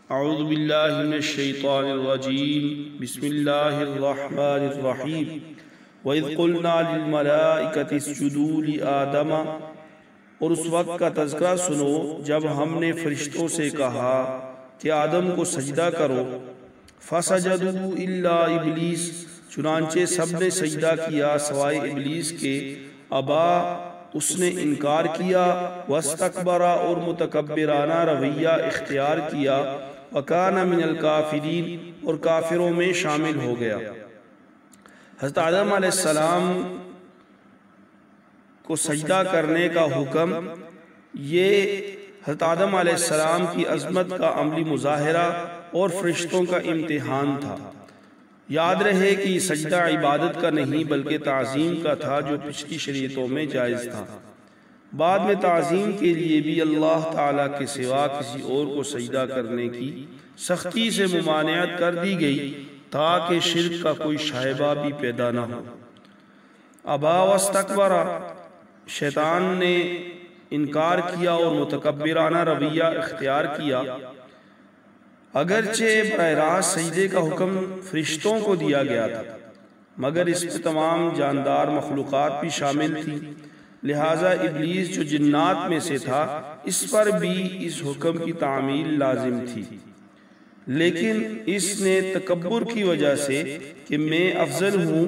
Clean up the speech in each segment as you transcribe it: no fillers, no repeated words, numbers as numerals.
اعوذ باللہ من الشیطان الرجیم بسم اللہ الرحمن الرحیم وَإِذْ قُلْنَا لِلْمَلَائِكَةِ اسْجُدُوا لِآدَمَ، اور اس وقت کا تذکرہ سنو جب ہم نے فرشتوں سے کہا کہ آدم کو سجدہ کرو، فَسَجَدُوا إِلَّا إِبْلِيسَ، چنانچہ سب نے سجدہ کیا سوائے ابلیس کے، ابا، اس نے انکار کیا، وَاسْتَكْبَرَ، اور متکبرانہ رویہ اختیار کیا، وَكَانَ مِنَ الْكَافِرِينَ، اور کافروں میں شامل ہو گیا۔ حضرت آدم علیہ السلام کو سجدہ کرنے کا حکم، یہ حضرت آدم علیہ السلام کی عظمت کا عملی مظاہرہ اور فرشتوں کا امتحان تھا۔ یاد رہے کہ یہ سجدہ عبادت کا نہیں بلکہ تعظیم کا تھا، جو پچھلی شریعتوں میں جائز تھا۔ بعد میں تعظیم کے لیے بھی اللہ تعالیٰ کے سوا کسی اور کو سجدہ کرنے کی سختی سے ممانعت کر دی گئی تاکہ شرک کا کوئی شائبہ بھی پیدا نہ ہو۔ ابا واستکبر، شیطان نے انکار کیا اور متکبرانہ رویہ اختیار کیا۔ اگرچہ براہ راست سجدے کا حکم فرشتوں کو دیا گیا تھا، مگر اس میں تمام جاندار مخلوقات بھی شامل تھی، لہٰذا ابلیس جو جنات میں سے تھا اس پر بھی اس حکم کی تعمیل لازم تھی، لیکن اس نے تکبر کی وجہ سے کہ میں افضل ہوں،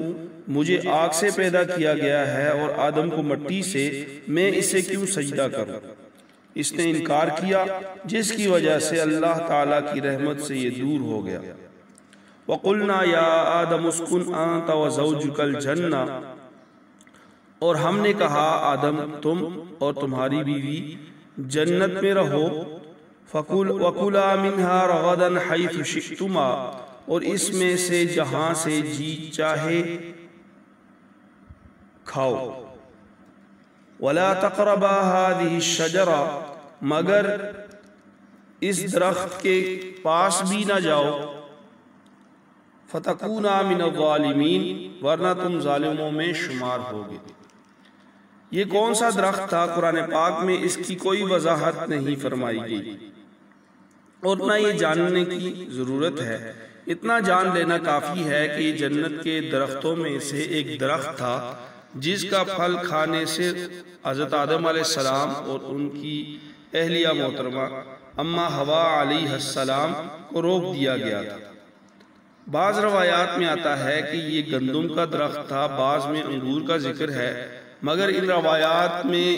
مجھے آگ سے پیدا کیا گیا ہے اور آدم کو مٹی سے، میں اسے کیوں سجدہ کروں، اس نے انکار کیا، جس کی وجہ سے اللہ تعالیٰ کی رحمت سے یہ دور ہو گیا۔ وَقُلْنَا يَا آدَمُ اسْكُنْ أَنْتَ وَزَوْجُكَ الْجَنَّةَ، اور ہم نے کہا آدم تم اور تمہاری بیوی جنت میں رہو، وَكُلَا مِنْهَا رَغَدًا حَيْثُ شِئْتُمَا، اور اس میں سے جہاں سے جی چاہے کھاؤ، وَلَا تَقْرَبَا هَذِهِ الشَّجَرَةَ، مگر اس درخت کے پاس بھی نہ جاؤ، فَتَكُونَا مِنَ الظَّالِمِينَ، ورنہ تم ظالموں میں شمار ہوگے۔ یہ کون سا درخت تھا؟ قرآن پاک میں اس کی کوئی وضاحت نہیں فرمائی گئی اور نہ یہ جاننے کی ضرورت ہے۔ اتنا جان لینا کافی ہے کہ یہ جنت کے درختوں میں سے ایک درخت تھا جس کا پھل کھانے سے حضرت آدم علیہ السلام اور ان کی اہلیہ محترمہ اماں حوا علیہ السلام کو روک دیا گیا تھا۔ بعض روایات میں آتا ہے کہ یہ گندم کا درخت تھا، بعض میں انگور کا ذکر ہے، مگر ان روایات میں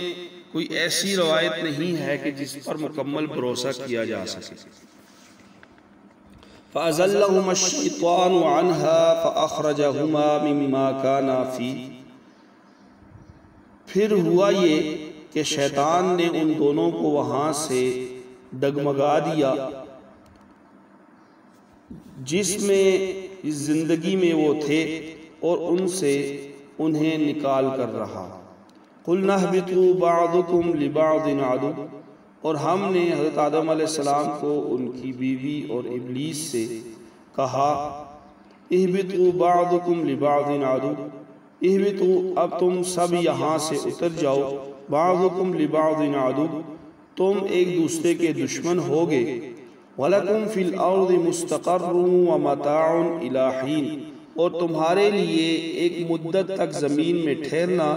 کوئی ایسی روایت نہیں ہے کہ جس پر مکمل بھروسہ کیا جا سکے۔ فَأَزَلَّهُمَا الشَّيْطَانُ عَنْهَا فَأَخْرَجَهُمَا مِمَّا كَانَا فِيهِ، پھر ہوا یہ کہ شیطان نے ان دونوں کو وہاں سے ڈگمگا دیا جس میں اس زندگی میں وہ تھے، اور ان سے انہیں نکال کر رہا۔ قُلْنَا اهْبِطُوا بَعْضُكُمْ لِبَعْضٍ عَدُوٌّ، اور ہم نے حضرت آدم علیہ السلام کو ان کی بیوی اور ابلیس سے کہا، اهْبِطُوا بَعْضُكُمْ لِبَعْضٍ عَدُوٌّ، اهْبِطُوا، اب تم سب یہاں سے اتر جاؤ، بَعْضُكُمْ لِبَعْضٍ عَدُوٌّ، تم ایک دوسرے کے دشمن ہوگے، وَلَكُمْ فِي الْأَرْضِ مُسْتَقَرٌّ وَمَتَاعٌ إِلَىٰ حِينٍ، اور تمہارے لیے ایک مدت تک زمین میں ٹھہرنا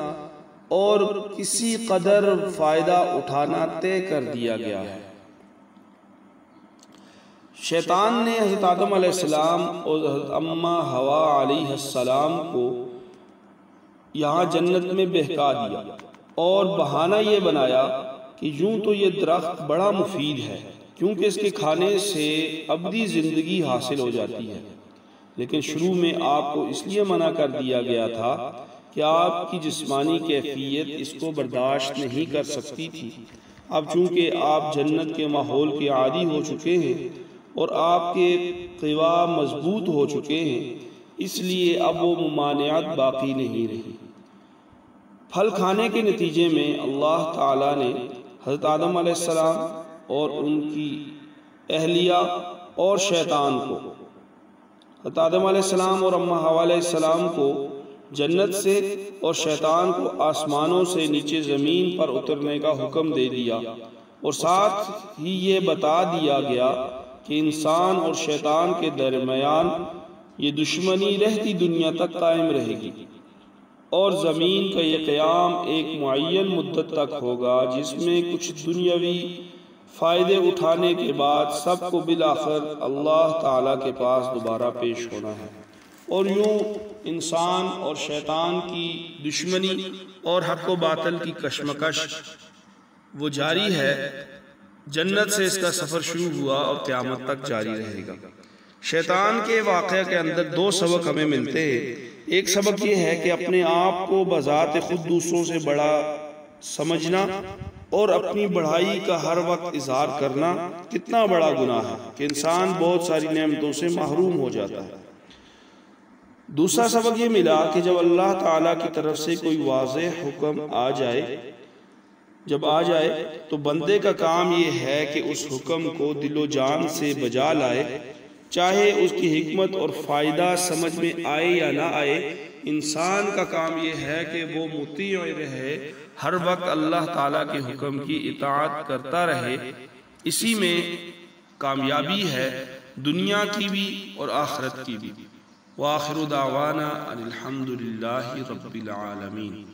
اور کسی قدر فائدہ اٹھانا طے کر دیا گیا ہے۔ شیطان نے حضرت آدم علیہ السلام اور حضرت اماں حوا علیہ السلام کو یہاں جنت میں بہکا دیا اور بہانہ یہ بنایا کہ یوں تو یہ درخت بڑا مفید ہے کیونکہ اس کے کھانے سے ابدی زندگی حاصل ہو جاتی ہے، لیکن شروع میں آپ کو اس لیے منع کر دیا گیا تھا کہ آپ کی جسمانی کیفیت اس کو برداشت نہیں کر سکتی تھی۔ اب چونکہ آپ جنت کے ماحول کے عادی ہو چکے ہیں اور آپ کے قوا مضبوط ہو چکے ہیں، اس لیے اب وہ ممانعت باقی نہیں رہی۔ پھل کھانے کے نتیجے میں اللہ تعالیٰ نے حضرت آدم علیہ السلام اور ان کی اہلیہ اور شیطان کو، حضرت آدم علیہ السلام اور اماں حوا علیہ السلام کو جنت سے اور شیطان کو آسمانوں سے نیچے زمین پر اترنے کا حکم دے دیا، اور ساتھ ہی یہ بتا دیا گیا کہ انسان اور شیطان کے درمیان یہ دشمنی رہتی دنیا تک قائم رہے گی، اور زمین کا یہ قیام ایک معین مدت تک ہوگا جس میں کچھ دنیاوی فائدے اٹھانے کے بعد سب کو بالآخر اللہ تعالیٰ کے پاس دوبارہ پیش ہونا ہے۔ اور یوں انسان اور شیطان کی دشمنی اور حق و باطل کی کشمکش وہ جاری ہے، جنت سے اس کا سفر شروع ہوا اور قیامت تک جاری رہے گا۔ شیطان کے واقعہ کے اندر دو سبق ہمیں ملتے ہیں۔ ایک سبق یہ ہے کہ اپنے آپ کو بذات خود دوسروں سے بڑا سمجھنا اور اپنی بڑائی کا ہر وقت اظہار کرنا کتنا بڑا گناہ ہے کہ انسان بہت ساری نعمتوں سے محروم ہو جاتا ہے۔ دوسرا سبق یہ ملا کہ جب اللہ تعالیٰ کی طرف سے کوئی واضح حکم آ جائے تو بندے کا کام یہ ہے کہ اس حکم کو دل و جان سے بجا لائے، چاہے اس کی حکمت اور فائدہ سمجھ میں آئے یا نہ آئے۔ انسان کا کام یہ ہے کہ وہ مطیع رہے، ہر وقت اللہ تعالیٰ کے حکم کی اطاعت کرتا رہے۔ اسی میں کامیابی ہے، دنیا کی بھی اور آخرت کی بھی۔ وآخر دعوانا ان الحمد للہ رب العالمین۔